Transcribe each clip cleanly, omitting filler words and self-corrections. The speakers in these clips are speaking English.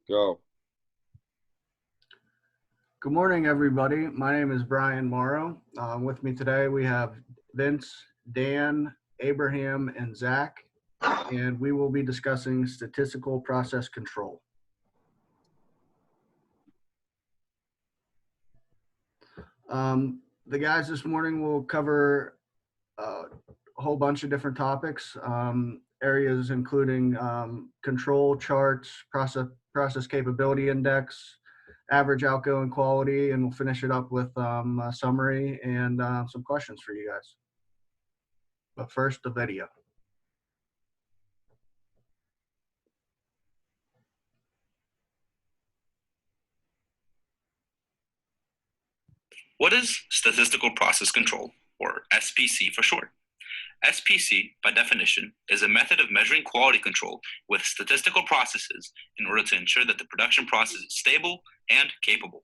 Go. Good morning, everybody. My name is Brian Morrow. With me today, we have Vince, Dan, Abraham, and Zach, and we will be discussing statistical process control. The guys this morning will cover a whole bunch of different topics, areas including control charts, process capability index, average outgoing quality, and we'll finish it up with a summary and some questions for you guys. But first, the video. What is statistical process control, or SPC for short? SPC, by definition, is a method of measuring quality control with statistical processes in order to ensure that the production process is stable and capable.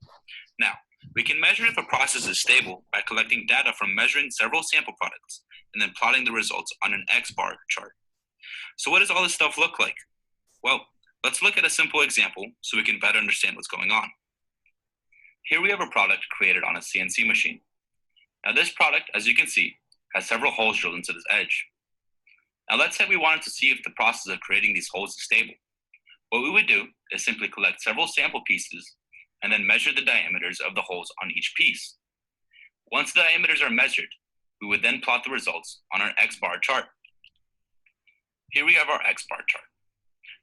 Now, we can measure if a process is stable by collecting data from measuring several sample products and then plotting the results on an X-bar chart. So what does all this stuff look like? Well, let's look at a simple example so we can better understand what's going on. Here we have a product created on a CNC machine. Now this product, as you can see, has several holes drilled into this edge. Now let's say we wanted to see if the process of creating these holes is stable. What we would do is simply collect several sample pieces and then measure the diameters of the holes on each piece. Once the diameters are measured, we would then plot the results on our X-bar chart. Here we have our X-bar chart.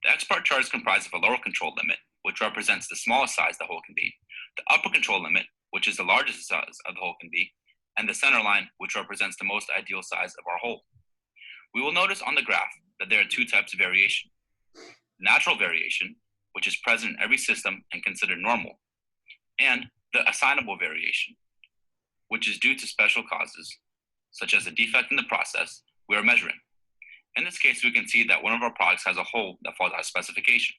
The X-bar chart is comprised of a lower control limit, which represents the smallest size the hole can be, the upper control limit, which is the largest size of the hole can be, and the center line, which represents the most ideal size of our hole. We will notice on the graph that there are two types of variation. Natural variation, which is present in every system and considered normal, and the assignable variation, which is due to special causes, such as a defect in the process we are measuring. In this case, we can see that one of our products has a hole that falls out of specification.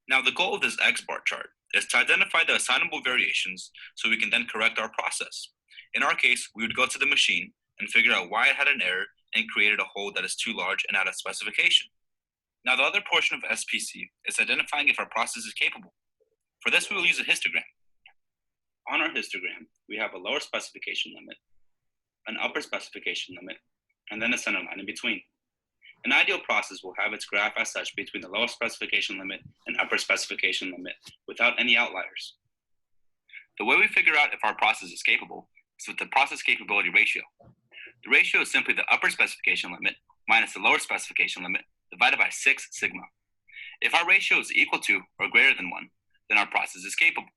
Now, the goal of this X-bar chart is to identify the assignable variations so we can then correct our process. In our case, we would go to the machine and figure out why it had an error and created a hole that is too large and out of specification. Now, the other portion of SPC is identifying if our process is capable. For this, we will use a histogram. On our histogram, we have a lower specification limit, an upper specification limit, and then a center line in between. An ideal process will have its graph as such between the lower specification limit and upper specification limit without any outliers. The way we figure out if our process is capable is with the process capability ratio. The ratio is simply the upper specification limit minus the lower specification limit divided by 6 sigma. If our ratio is equal to or greater than 1, then our process is capable.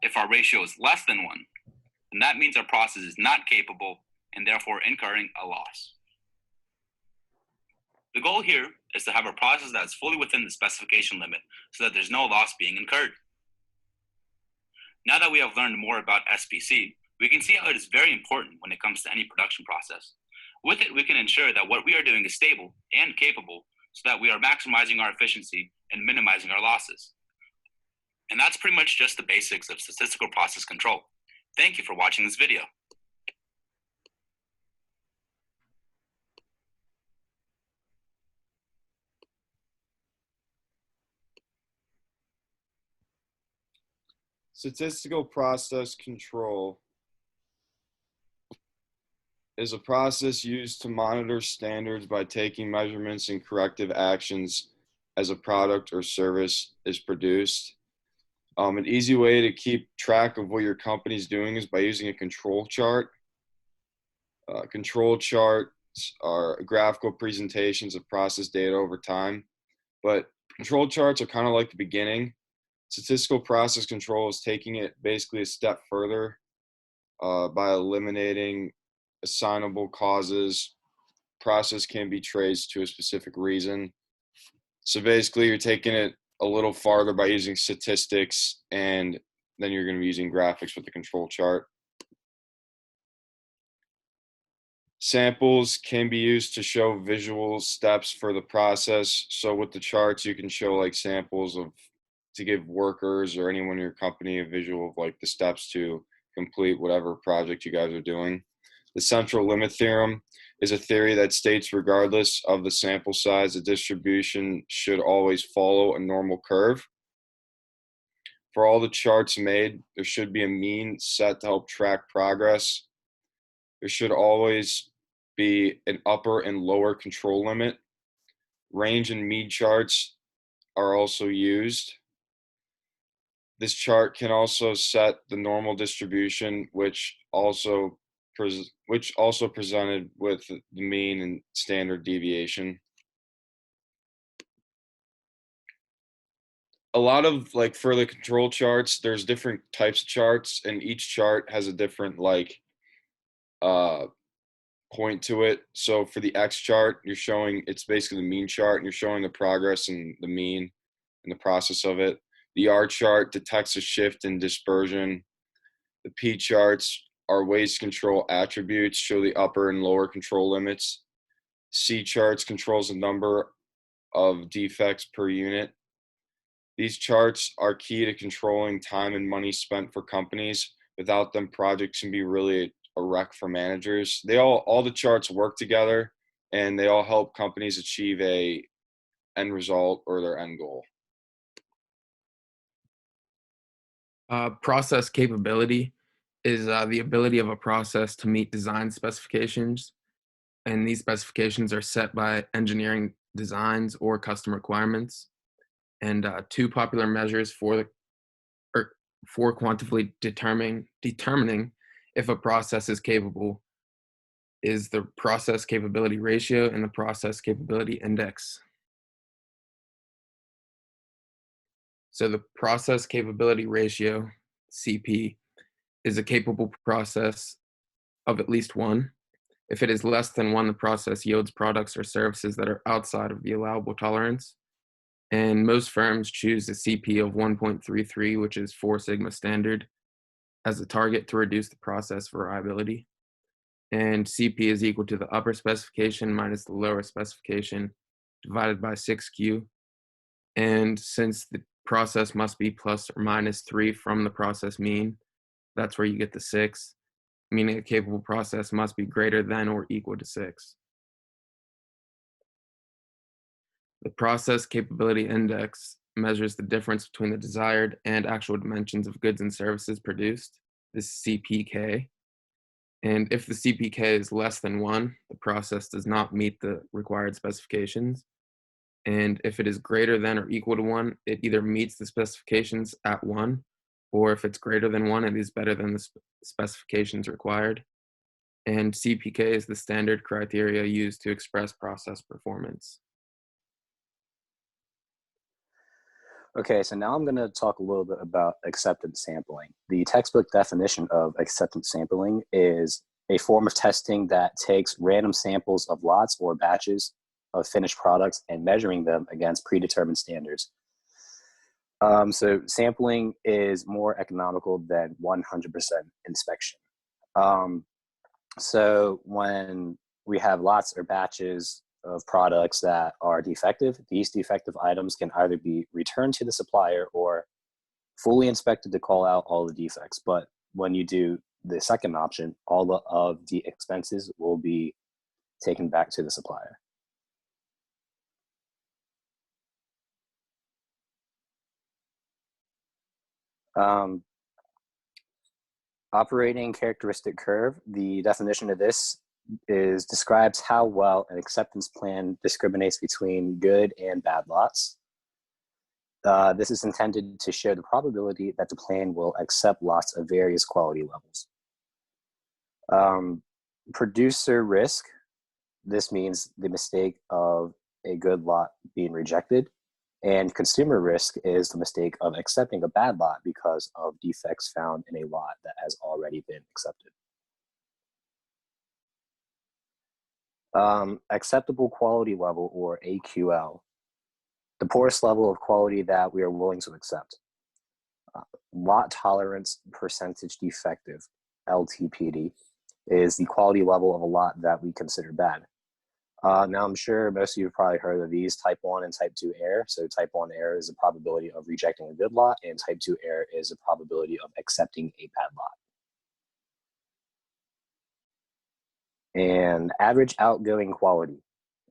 If our ratio is less than 1, then that means our process is not capable and therefore incurring a loss. The goal here is to have a process that is fully within the specification limit so that there's no loss being incurred. Now that we have learned more about SPC, we can see how it is very important when it comes to any production process. With it, we can ensure that what we are doing is stable and capable so that we are maximizing our efficiency and minimizing our losses. And that's pretty much just the basics of statistical process control. Thank you for watching this video. Statistical process control is a process used to monitor standards by taking measurements and corrective actions as a product or service is produced. An easy way to keep track of what your company is doing is by using a control chart. Control charts are graphical presentations of process data over time, but control charts are kind of like the beginning. Statistical process control is taking it basically a step further by eliminating assignable causes. Process can be traced to a specific reason. So basically you're taking it a little farther by using statistics, and then you're going to be using graphics with the control chart. Samples can be used to show visual steps for the process. So with the charts, you can show like samples to give workers or anyone in your company a visual of like the steps to complete whatever project you guys are doing. The central limit theorem is a theory that states regardless of the sample size, the distribution should always follow a normal curve. For all the charts made, there should be a mean set to help track progress. There should always be an upper and lower control limit. Range and mean charts are also used. This chart can also set the normal distribution, which also presented with the mean and standard deviation. A lot of like for the control charts, there's different types of charts, and each chart has a different like point to it. So for the X chart, you're showing it's basically the mean chart, and you're showing the progress and the mean and the process of it. The R chart detects a shift in dispersion. The P charts are ways to control attributes, show the upper and lower control limits. C charts controls the number of defects per unit. These charts are key to controlling time and money spent for companies. Without them, projects can be really a wreck for managers. All the charts work together, and they all help companies achieve a end result or their end goal. Process capability is the ability of a process to meet design specifications, and these specifications are set by engineering designs or custom requirements. And two popular measures for quantitatively determining if a process is capable is the process capability ratio and the process capability index. So the process capability ratio, CP, is a capable process of at least 1. If it is less than 1, the process yields products or services that are outside of the allowable tolerance. And most firms choose a CP of 1.33, which is 4 sigma standard, as a target to reduce the process variability. And CP is equal to the upper specification minus the lower specification divided by 6Q. And since the process must be plus or minus 3 from the process mean, that's where you get the 6, meaning a capable process must be greater than or equal to 6. The process capability index measures the difference between the desired and actual dimensions of goods and services produced, this CPK. And if the CPK is less than 1, the process does not meet the required specifications. And if it is greater than or equal to 1, it either meets the specifications at 1, or if it's greater than 1, it is better than the specifications required. And CPK is the standard criteria used to express process performance. Okay, so now I'm going to talk a little bit about acceptance sampling. The textbook definition of acceptance sampling is a form of testing that takes random samples of lots or batches of finished products and measuring them against predetermined standards. So sampling is more economical than 100% inspection. So when we have lots or batches of products that are defective, these defective items can either be returned to the supplier or fully inspected to call out all the defects. But when you do the second option, all of the expenses will be taken back to the supplier. Operating characteristic curve, the definition of this describes how well an acceptance plan discriminates between good and bad lots. This is intended to show the probability that the plan will accept lots of various quality levels. Producer risk, this means the mistake of a good lot being rejected. And consumer risk is the mistake of accepting a bad lot because of defects found in a lot that has already been accepted. Acceptable quality level, or AQL, the poorest level of quality that we are willing to accept. Lot tolerance percentage defective, LTPD, is the quality level of a lot that we consider bad. Now, I'm sure most of you have probably heard of these, type 1 and type 2 error. So type 1 error is a probability of rejecting a good lot, and type 2 error is a probability of accepting a bad lot. And average outgoing quality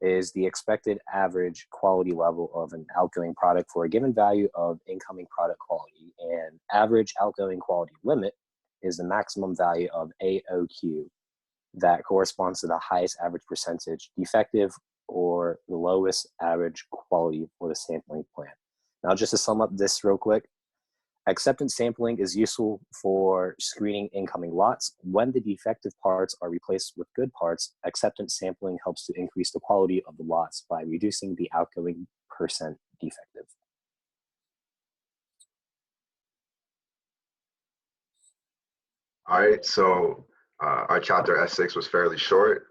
is the expected average quality level of an outgoing product for a given value of incoming product quality. And average outgoing quality limit is the maximum value of AOQ that corresponds to the highest average percentage defective or the lowest average quality for the sampling plan. Now, just to sum up this real quick, acceptance sampling is useful for screening incoming lots. When the defective parts are replaced with good parts, acceptance sampling helps to increase the quality of the lots by reducing the outgoing percent defective. All right, so our chapter S6 was fairly short.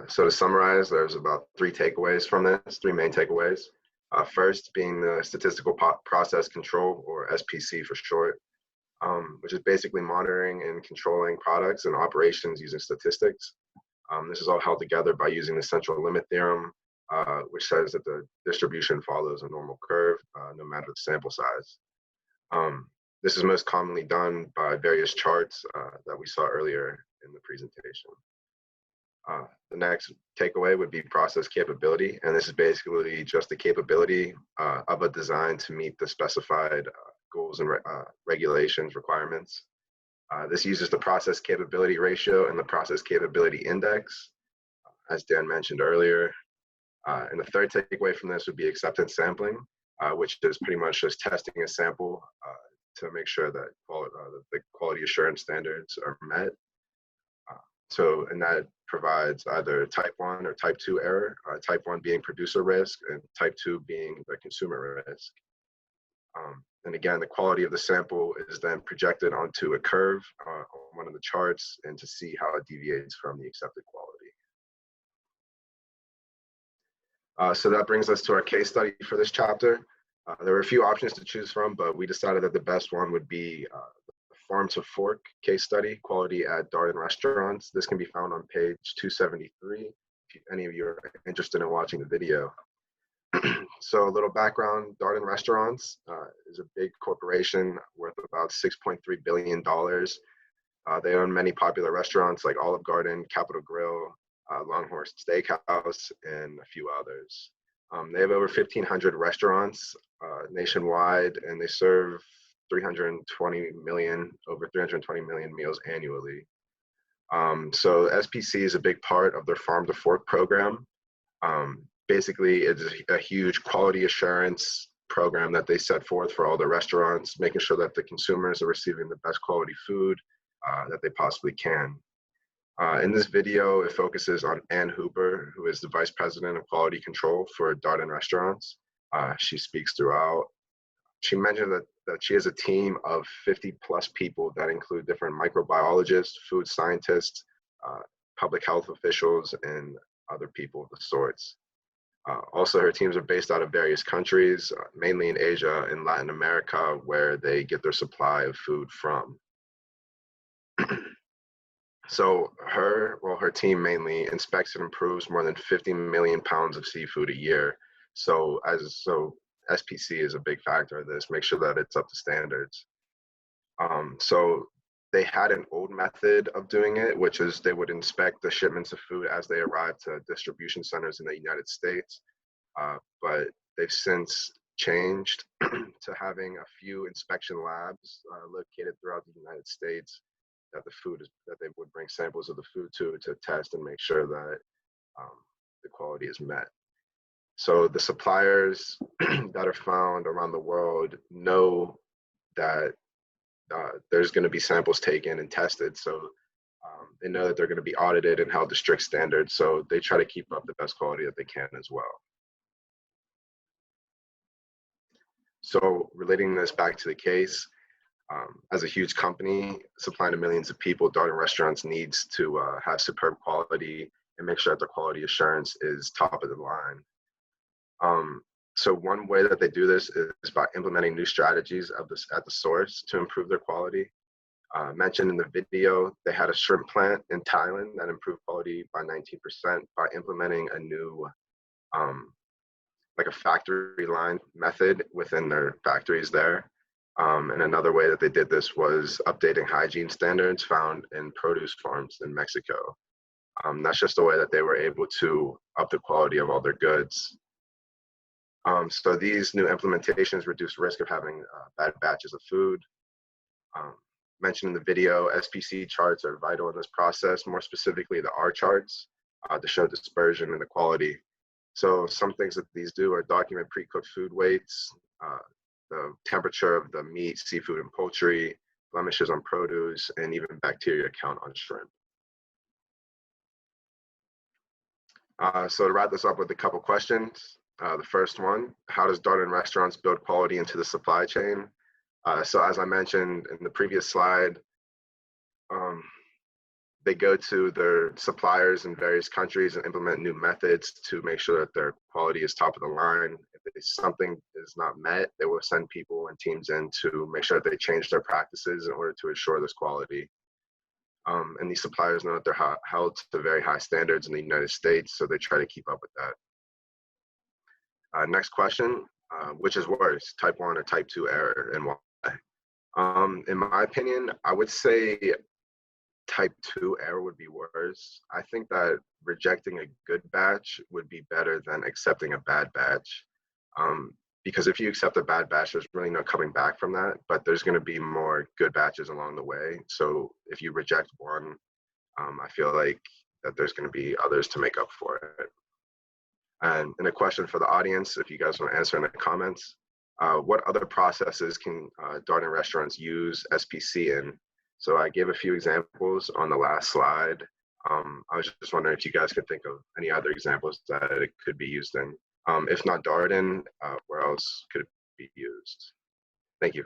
So to summarize, there's about three takeaways from this, three main takeaways. First being the statistical process control, or SPC for short, which is basically monitoring and controlling products and operations using statistics. This is all held together by using the central limit theorem, which says that the distribution follows a normal curve, no matter the sample size. This is most commonly done by various charts that we saw earlier in the presentation. The next takeaway would be process capability, and this is basically just the capability of a design to meet the specified goals and regulations requirements. This uses the process capability ratio and the process capability index, as Dan mentioned earlier. And the third takeaway from this would be acceptance sampling, which is pretty much just testing a sample to make sure that the quality assurance standards are met. And that provides either type 1 or type 2 error, type 1 being producer risk and type 2 being the consumer risk. And again, the quality of the sample is then projected onto a curve on one of the charts and to see how it deviates from the accepted quality. So that brings us to our case study for this chapter. There were a few options to choose from, but we decided that the best one would be Farm to Fork case study, quality at Darden restaurants. This can be found on page 273, if any of you are interested in watching the video. So a little background, Darden Restaurants is a big corporation worth about $6.3 billion. They own many popular restaurants like Olive Garden, Capitol Grill, Longhorn Steakhouse, and a few others. They have over 1,500 restaurants nationwide, and they serve over 320 million meals annually. So SPC is a big part of their Farm to Fork program. Basically, it's a huge quality assurance program that they set forth for all the restaurants, making sure that the consumers are receiving the best quality food that they possibly can. In this video, it focuses on Ann Hooper, who is the Vice President of Quality Control for Darden Restaurants. She speaks throughout. She mentioned that she has a team of 50 plus people that include different microbiologists, food scientists, public health officials, and other people of the sorts. Also, her teams are based out of various countries, mainly in Asia and Latin America, where they get their supply of food from. So her team mainly inspects and improves more than 50 million pounds of seafood a year. So SPC is a big factor of this, make sure that it's up to standards. So they had an old method of doing it, which is they would inspect the shipments of food as they arrive to distribution centers in the United States. But they've since changed to having a few inspection labs located throughout the United States that they would bring samples of the food to test and make sure that the quality is met. So the suppliers that are found around the world know that there's going to be samples taken and tested. So they know that they're going to be audited and held to strict standards. So they try to keep up the best quality that they can as well. So relating this back to the case, as a huge company supplying to millions of people, Darden Restaurants needs to have superb quality and make sure that the quality assurance is top of the line. So one way that they do this is by implementing new strategies at the source to improve their quality. Mentioned in the video, they had a shrimp plant in Thailand that improved quality by 19% by implementing a new, like a factory line method within their factories there. And another way that they did this was updating hygiene standards found in produce farms in Mexico. That's just the way that they were able to up the quality of all their goods. So these new implementations reduce risk of having bad batches of food. Mentioned in the video, SPC charts are vital in this process, more specifically the R charts to show dispersion and the quality. So some things that these do are document pre-cooked food weights, the temperature of the meat, seafood, and poultry, blemishes on produce, and even bacteria count on shrimp. So to wrap this up with a couple questions, the first one, how does Darden Restaurants build quality into the supply chain? So as I mentioned in the previous slide, they go to their suppliers in various countries and implement new methods to make sure that their quality is top of the line. If something is not met, they will send people and teams in to make sure that they change their practices in order to ensure this quality. And these suppliers know that they're held to very high standards in the United States, so they try to keep up with that. Next question, which is worse, type 1 or type 2 error, and why? In my opinion, I would say type 2 error would be worse. I think that rejecting a good batch would be better than accepting a bad batch. Because if you accept a bad batch, there's really no coming back from that, but there's going to be more good batches along the way. So if you reject one, I feel like that there's going to be others to make up for it. And a question for the audience, if you guys want to answer in the comments, what other processes can Darden restaurants use SPC in? So I gave a few examples on the last slide. I was just wondering if you guys could think of any other examples that it could be used in. If not Darden, where else could it be used? Thank you.